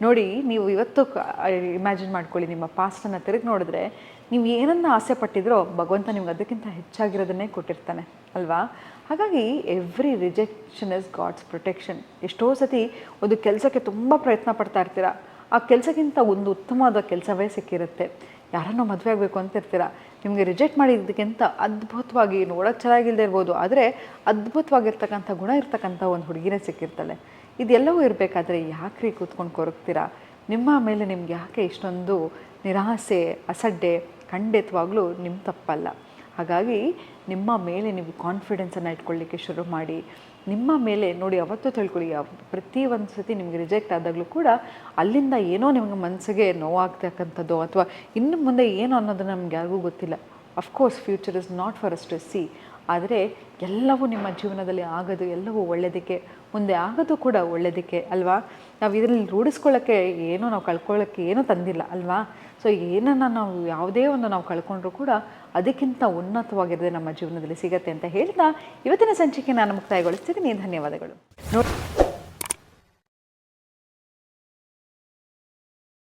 ನೋಡಿ, ನೀವು ಇವತ್ತು ಇಮ್ಯಾಜಿನ್ ಮಾಡ್ಕೊಳ್ಳಿ, ನಿಮ್ಮ ಪಾಸ್ಟನ್ನು ತಿರುಗಿ ನೋಡಿದ್ರೆ ನೀವು ಏನನ್ನ ಆಸೆ ಪಟ್ಟಿದ್ರೋ ಭಗವಂತ ನಿಮ್ಗೆ ಅದಕ್ಕಿಂತ ಹೆಚ್ಚಾಗಿರೋದನ್ನೇ ಕೊಟ್ಟಿರ್ತಾನೆ ಅಲ್ವಾ? ಹಾಗಾಗಿ every rejection is God's protection. ಎಷ್ಟೋ ಸತಿ ಒಂದು ಕೆಲಸಕ್ಕೆ ತುಂಬ ಪ್ರಯತ್ನ ಪಡ್ತಾ ಇರ್ತೀರ, ಆ ಕೆಲಸಕ್ಕಿಂತ ಒಂದು ಉತ್ತಮವಾದ ಕೆಲಸವೇ ಸಿಕ್ಕಿರುತ್ತೆ. ಯಾರನ್ನೋ ಮದುವೆ ಆಗಬೇಕು ಅಂತ ಇರ್ತೀರ, ನಿಮಗೆ ರಿಜೆಕ್ಟ್ ಮಾಡಿದ್ದಕ್ಕಿಂತ ಅದ್ಭುತವಾಗಿ ನೋಡೋಕ್ಕೆ ಚೆನ್ನಾಗಿಲ್ಲದೆ ಇರ್ಬೋದು, ಆದರೆ ಅದ್ಭುತವಾಗಿರ್ತಕ್ಕಂಥ ಗುಣ ಇರ್ತಕ್ಕಂಥ ಒಂದು ಹುಡುಗಿನೇ ಸಿಕ್ಕಿರ್ತಾಳೆ. ಇದೆಲ್ಲವೂ ಇರಬೇಕಾದ್ರೆ ಯಾಕ್ರಿ ಕೂತ್ಕೊಂಡು ಕೊರಗ್ತೀರಾ? ನಿಮ್ಮ ಮೇಲೆ ನಿಮ್ಗೆ ಯಾಕೆ ಇಷ್ಟೊಂದು ನಿರಾಸೆ, ಅಸಡ್ಡೆ? ಖಂಡಿತವಾಗ್ಲೂ ನಿಮ್ಮ ತಪ್ಪಲ್ಲ. ಹಾಗಾಗಿ ನಿಮ್ಮ ಮೇಲೆ ನೀವು ಕಾನ್ಫಿಡೆನ್ಸನ್ನು ಇಟ್ಕೊಳ್ಳಿಕ್ಕೆ ಶುರು ಮಾಡಿ. ನಿಮ್ಮ ಮೇಲೆ ನೋಡಿ, ಅವತ್ತು ತಿಳ್ಕೊಳ್ಳಿ, ಪ್ರತಿ ಒಂದು ಸತಿ ನಿಮಗೆ ರಿಜೆಕ್ಟ್ ಆದಾಗಲೂ ಕೂಡ ಅಲ್ಲಿಂದ ಏನೋ ನಿಮಗೆ ಮನಸ್ಸಿಗೆ ನೋವಾಗ್ತಕ್ಕಂಥದ್ದು ಅಥವಾ ಇನ್ನು ಮುಂದೆ ಏನು ಅನ್ನೋದು ನಮ್ಗೆ ಯಾರಿಗೂ ಗೊತ್ತಿಲ್ಲ. Of course future is not for us to see. ಆದರೆ ಎಲ್ಲವೂ ನಿಮ್ಮ ಜೀವನದಲ್ಲಿ ಆಗೋದು ಎಲ್ಲವೂ ಒಳ್ಳೆಯದಕ್ಕೆ, ಮುಂದೆ ಆಗೋದು ಕೂಡ ಒಳ್ಳೆಯದಕ್ಕೆ ಅಲ್ವಾ? ನಾವು ಇದರಲ್ಲಿ ರೂಢಿಸ್ಕೊಳ್ಳೋಕ್ಕೆ ಏನೋ, ನಾವು ಕಳ್ಕೊಳ್ಳೋಕ್ಕೆ ಏನೂ ತಂದಿಲ್ಲ ಅಲ್ವಾ? ಸೊ ಏನನ್ನು ನಾವು ಯಾವುದೇ ಒಂದು ನಾವು ಕಳ್ಕೊಂಡ್ರೂ ಕೂಡ ಅದಕ್ಕಿಂತ ಉನ್ನತವಾಗಿರೋದೇ ನಮ್ಮ ಜೀವನದಲ್ಲಿ ಸಿಗತ್ತೆ ಅಂತ ಹೇಳ್ತಾ ಇವತ್ತಿನ ಸಂಚಿಕೆ ನಾನು ಮುಕ್ತಾಯಗೊಳಿಸ್ತಿದ್ದೀನಿ. ಧನ್ಯವಾದಗಳು.